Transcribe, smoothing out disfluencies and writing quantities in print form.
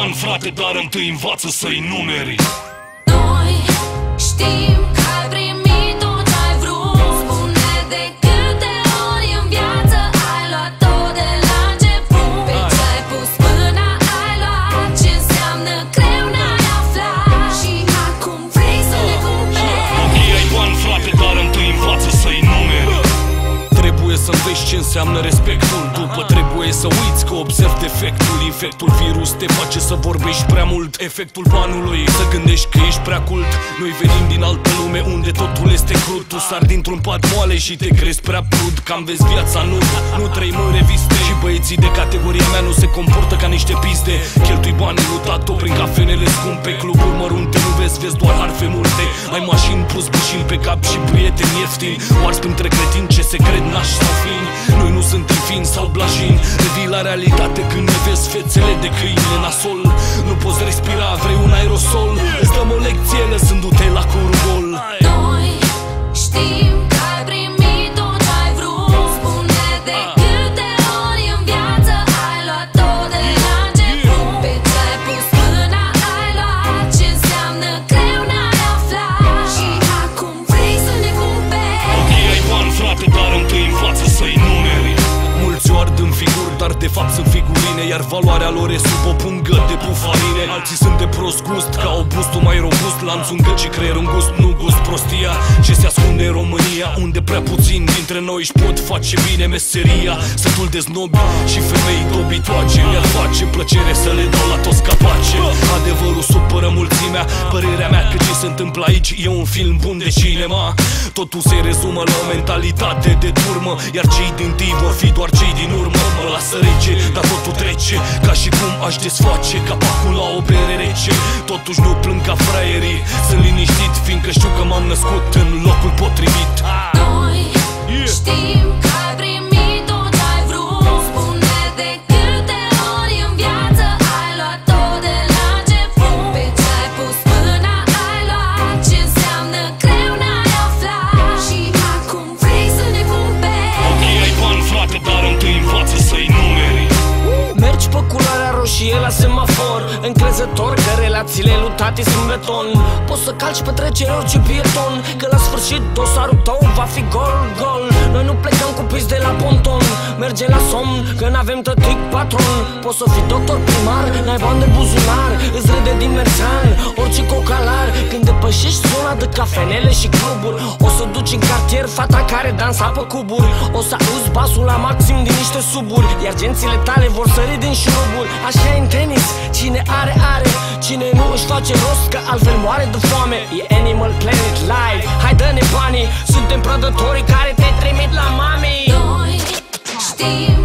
bani, frate, dar întâi învață să-i numeri. Noi știm că ai primit tot ce ai vrut. Spune de câte ori în viață ai luat tot de la început. Pe ce ai pus până ai luat, ce înseamnă greu n-ai aflat. Și acum vrei să le cumperi. Ok, ai bani, frate, dar întâi învață să-i numeri. Trebuie să înveți ce înseamnă respectul. După trebuie să uiți că observi defectul. Infectul virus te face să vorbești prea mult. Efectul banului, să gândești că ești prea cult. Noi venim din altă lume unde totul este crud. Tu sari dintr-un pat moale și te crezi prea prud. Cam vezi viața nu trăim în reviste. Și băieții de categoria mea nu se comportă ca niște pizde. Cheltui banii lui tato prin cafenele scumpe, cluburi mărunte, nu vezi doar harfe multe. Ai mașini plus bușini pe cap și prieteni ieftini. Oarți printre cretini ce se cred nași sau fini. Noi nu suntem fini sau blajini. Revii la realitate când ne vezi fețele de câine nasol. Nu poți respira, vrei un aerosol. Îți dăm o lecție lăsându-te la curgol. Noi știm că ai primit tot ce ai vrut. Spune de câte ori în viață ai luat tot de la început. Pe ce ai pus până ai luat, ce înseamnă greu n-ai aflat. Și acum vrei să le cumperi. Ok, ai bani, frate, dar întâi învață să-i numeri. Mulți o ard în figuri, dar de fapt sunt figurine. Iar valoarea lor e sub o pungă de bufarine. Alții sunt de prost gust, ca o bustul mai robust. Lanțul în gât și creier în gust, nu gust prostia ce se ascunde în România, unde prea puțin dintre noi își pot face bine meseria. Sătul de snobi și femei dobitoace, mi-ar face plăcere să le dau la toți capace. Adevărul supără mulțimea, părerea mea că ce se întâmplă aici e un film bun de cinema. Totul se rezumă la o mentalitate de turmă, iar cei din tâi vor fi doar cei din urmă. Mă lasă rece, dar totul trece, ca și cum aș desface capacul la o bere rece. Totuși nu plâng ca fraierii, sunt liniștit, fiindcă știu că m-am născut în locul potrivit. Noi știm că ai primit tot ce ai vrut. Spune de câte ori în viață ai luat tot de la început. Pe ce ai pus până ai luat, ce înseamnă greu n-ai aflat. Și acum vrei să le cumperi. Ok, ai bani, frate, dar întâi învață să-i numeri. Mergi pe culoarea roșie la semafor, încrezător că relațiile lui tati sunt beton. Poți să calci pe trecere orice pieton, că la sfârșit dosarul tău va fi gol, gol. Noi nu plecăm cu pis de la ponton, mergem la somn, că n-avem tătic patron. Poți să fii doctor primar, n-ai bani de buzunar, îți râde din merțan, orice cocalar. Când depășești zona de cafenele și cluburi, o să duci în cartier fata care dansa pe cuburi. O să auzi basul la maxim din niște suburi, iar gențile tale vor sări din șuruburi. Așa e în tenis, cine are, are, cine nu își face rost, că altfel moare de foame. E Animal Planet Live, hai dă-ne banii, suntem prădătorii care te trimit la mami. Noi știm